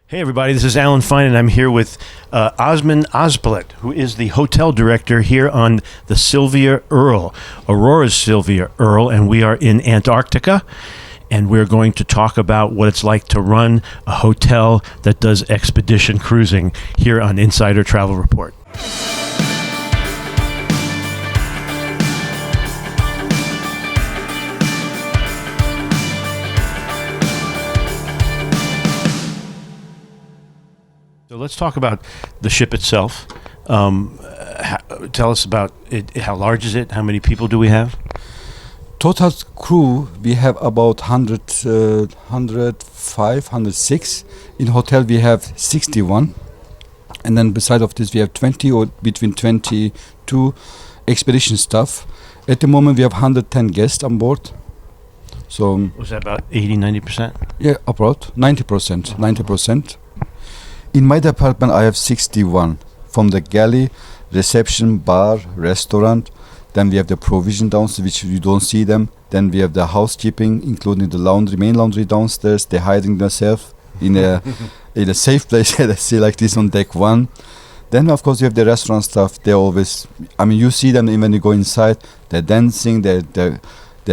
Hey everybody, this is Alan Fine and I'm here with Osman Ozpalet, who is the hotel director here on the Sylvia Earle, Aurora's Sylvia Earle, and we are in Antarctica, and we're going to talk about what it's like to run a hotel that does expedition cruising here on Insider Travel Report. So let's talk about the ship itself. Tell us about it. How large is it? How many people do we have? Total crew, we have about 105, 106. In hotel, we have 61. And then beside of this, we have 20 or between 22 expedition staff. At the moment, we have 110 guests on board. So Was that about 80, 90%? yeah, about 90%. 90%. In my department, I have 61 from the galley, reception, bar, restaurant. Then we have the provision downstairs, which you don't see them. Then we have the housekeeping, including the laundry, main laundry downstairs. They're hiding themselves in a safe place. They see like this on deck one. Then of course you have the restaurant staff. They always, you see them even when you go inside. They're dancing. They're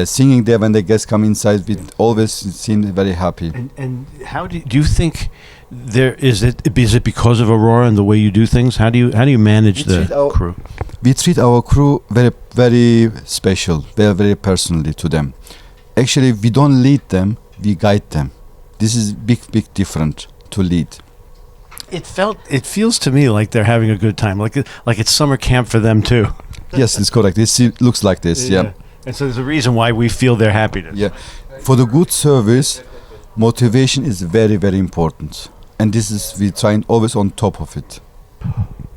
singing there when the guests come inside. We always seem very happy. And how do you think is it because of Aurora and the way you do things? How do you manage the crew? We treat our crew very, very special, very, very personally to them. Actually, we don't lead them, we guide them. This is big different to lead. It feels to me like they're having a good time, like it's summer camp for them too. Yes, it's correct. It looks like this, yeah. And so there's a reason why we feel their happiness. Yeah. For the good service, motivation is very, very important. And this is, we try and always on top of it.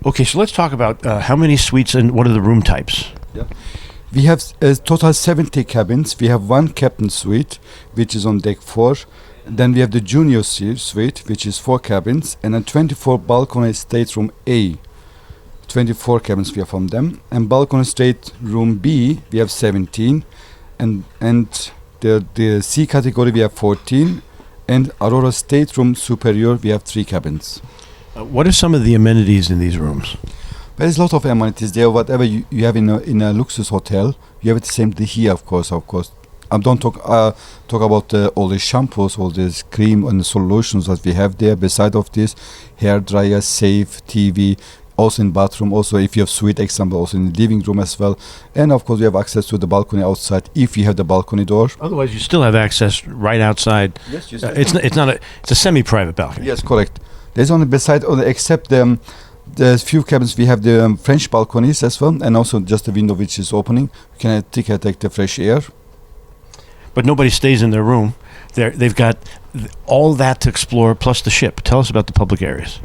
Okay, so let's talk about how many suites and what are the room types? Yeah. We have a total 70 cabins. We have one captain suite, which is on deck 4. Then we have the junior suite, which is 4 cabins. And then 24 balcony stateroom A. 24 cabins we have from them. And balcony stateroom B, we have 17. And the C category, we have 14. And Aurora stateroom superior, we have 3 cabins. What are some of the amenities in these rooms? There is a lot of amenities there. Whatever you have in a luxury hotel, you have the same thing here, of course. I don't talk about all the shampoos, all this cream and the solutions that we have there. Beside of this, hair dryer, safe, TV, also in bathroom. Also, if you have suite, example, also in the living room as well. And of course, we have access to the balcony outside if you have the balcony door. Otherwise, you still have access right outside. Yes, it's a semi-private balcony. Yes, correct. There's only except the few cabins we have the French balconies as well, and also just the window which is opening. You can take the fresh air. But nobody stays in their room. They've got all that to explore, plus the ship. Tell us about the public areas.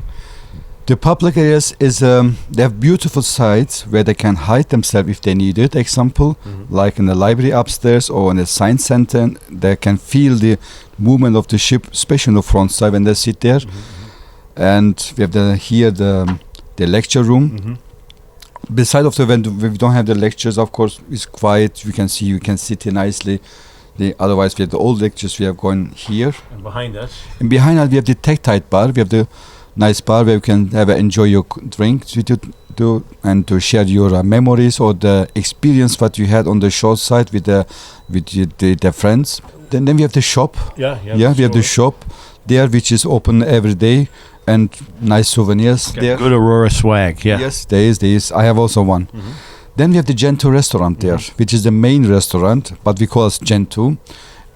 The public areas is they have beautiful sites where they can hide themselves if they need it. Example, like in the library upstairs or in the science center, they can feel the movement of the ship, especially on the front side when they sit there. And we have the lecture room. Beside of when we don't have the lectures, of course, it's quiet. You can sit here nicely. Otherwise, we have the old lectures we have going here. And behind us, we have the tech-tight bar. We have the nice bar where you can enjoy your drink and to share your memories or the experience what you had on the shore side with the friends. Then we have the shop. We have the shop there, which is open every day, and nice souvenirs there. Good Aurora swag. Yes, there is. I have also one. Then we have the Gen 2 restaurant there, which is the main restaurant, but we call it Gen 2.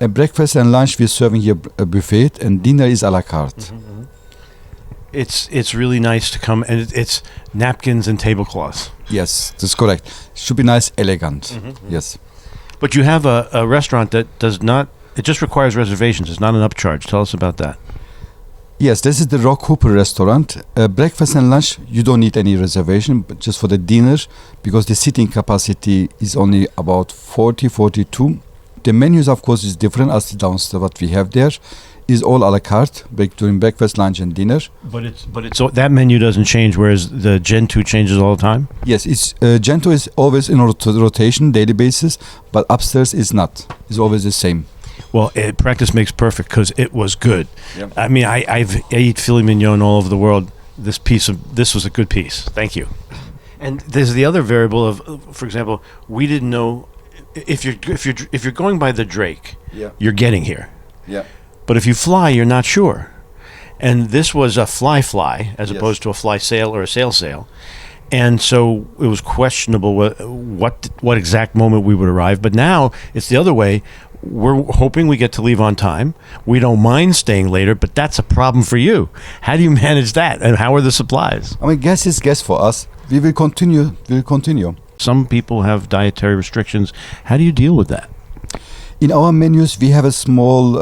Breakfast and lunch we're serving here a buffet, and dinner is a la carte. It's really nice to come, and it's napkins and tablecloths. Yes, that's correct. Should be nice, elegant. Yes. But you have a restaurant that does not. It just requires reservations. It's not an upcharge. Tell us about that. Yes, this is the Rock Hooper restaurant. Breakfast and lunch, you don't need any reservation, but just for the dinner, because the seating capacity is only about 42. The menus, of course, is different as the downstairs what we have there. Is all a la carte during breakfast, lunch, and dinner. But it's that menu doesn't change, whereas the Gen 2 changes all the time. Yes, it's Gen 2 is always in rotation daily basis, but upstairs is not. It's always the same. Well, practice makes perfect because it was good. Yep. I mean, I eat filet mignon all over the world. This was a good piece. Thank you. And there's the other variable of, for example, we didn't know if you're going by the Drake, Yeah. you're getting here. Yeah. But if you fly, you're not sure. And this was a fly as Yes. opposed to a fly sail or a sail. And so it was questionable what exact moment we would arrive. But now it's the other way. We're hoping we get to leave on time. We don't mind staying later, but that's a problem for you. How do you manage that? And how are the supplies? I mean, gas is gas for us. We will continue. Some people have dietary restrictions. How do you deal with that? In our menus, we have a small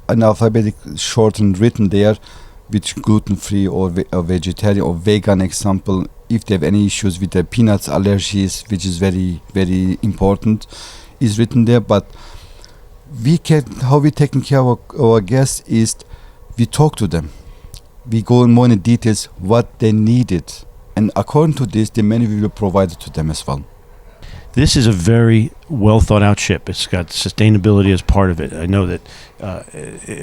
an alphabetic shortened written there, which gluten-free or vegetarian or vegan example. If they have any issues with the peanuts allergies, which is very, very important, is written there. But how we taking care of our guests is we talk to them. We go in more in details what they needed. And according to this, the menu we will provide it to them as well. This is a very well thought out ship. It's got sustainability as part of it. I know that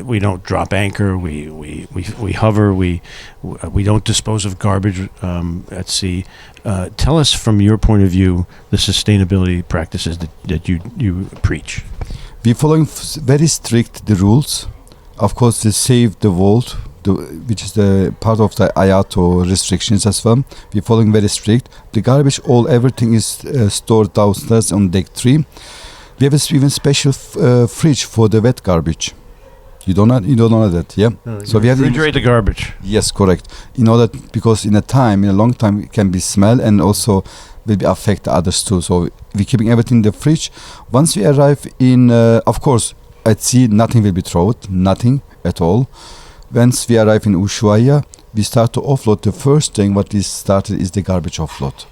we don't drop anchor. We hover. We don't dispose of garbage at sea. Tell us from your point of view the sustainability practices that you preach. We're following very strict the rules. Of course, to save the world, which is the part of the IATO restrictions as well. We're following very strict. The garbage, everything is stored downstairs on deck 3. We have even special fridge for the wet garbage. You don't know that, yeah? So we have refrigerate the garbage. Yes, correct. In order, because in a long time, it can be smell and also will be affect others too. So we're keeping everything in the fridge. Once we arrive in, of course, at sea, nothing will be thrown, nothing at all. Once we arrive in Ushuaia, we start to offload. The first thing what is started is the garbage offload.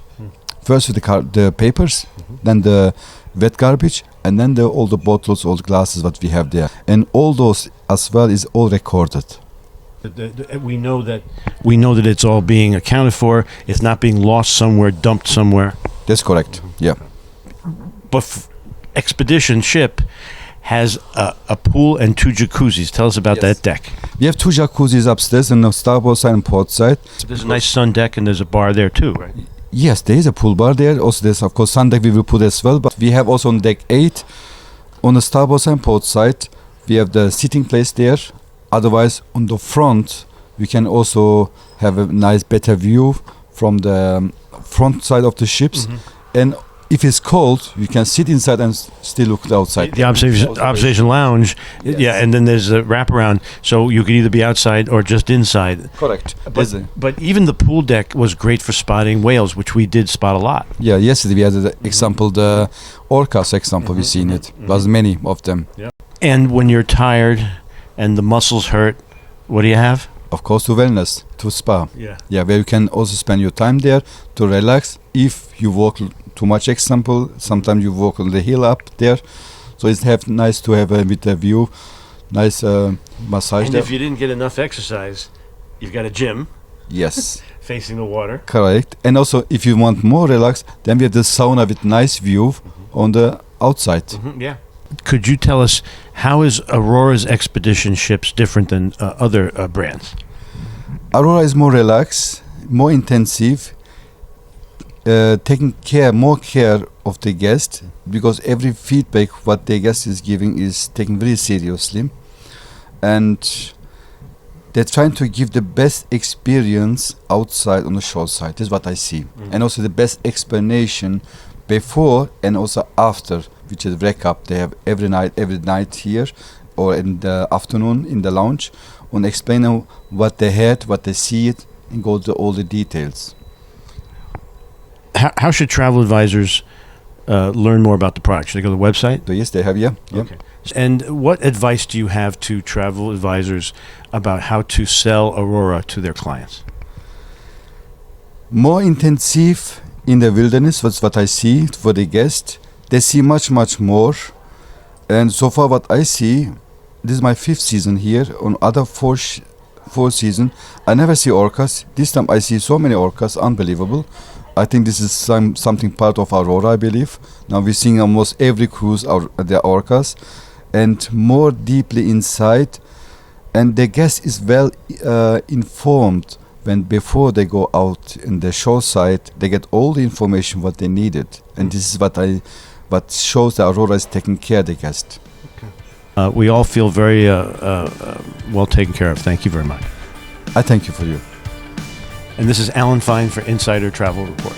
First with the papers, then the wet garbage, and then all the bottles, all the glasses what we have there. And all those as well is all recorded. We know that it's all being accounted for. It's not being lost somewhere, dumped somewhere. That's correct, yeah. But expedition ship has a pool and 2 jacuzzis. Tell us about that deck. We have 2 jacuzzis upstairs on the starboard side and port side. There's a nice sun deck and there's a bar there too, right? Yes, there is a pool bar there. Also, there's of course sun deck we will put as well. But we have also on deck 8, on the starboard side and port side, we have the sitting place there. Otherwise, on the front, we can also have a nice, better view from the front side of the ships. And if it's cold, you can sit inside and still look outside. The observation lounge, yes. Yeah, and then there's a wraparound, so you could either be outside or just inside. Correct. But even the pool deck was great for spotting whales, which we did spot a lot. Yeah, yesterday we had the example, the orcas example, we seen it. Was many of them. Yeah. And when you're tired and the muscles hurt, what do you have? Of course, to wellness, to spa. Yeah, where you can also spend your time there to relax. If you walk too much, example, sometimes you walk on the hill up there, so it's nice to have with the view, nice massage. And there. if you didn't get enough exercise, you've got a gym. Yes. Facing the water. Correct. And also, if you want more relax, then we have the sauna with nice view on the outside. Yeah. Could you tell us how is Aurora's expedition ships different than other brands? Aurora is more relaxed, more intensive, taking more care of the guest, because every feedback what the guest is giving is taken very seriously, and they're trying to give the best experience outside on the shore side. This is what I see. And also the best explanation before and also after, which is wake up. They have every night here or in the afternoon in the lounge, and explain what they had, what they see it, and go to all the details. How should travel advisors learn more about the product? Should they go to the website? So yes, they have, yeah. Okay. And what advice do you have to travel advisors about how to sell Aurora to their clients? More intensive in the wilderness, that's what I see for the guest. They see much, much more. And so far what I see, this is my 5th season here. On other four season, I never see orcas. This time I see so many orcas, unbelievable. I think this is something part of Aurora, I believe. Now we're seeing almost every cruise the orcas. and more deeply inside, and the guest is well informed when before they go out in the show site. They get all the information what they needed, and this is what shows that Aurora is taking care of the guest. We all feel very well taken care of. Thank you very much. I thank you for you. And this is Alan Fine for Insider Travel Report.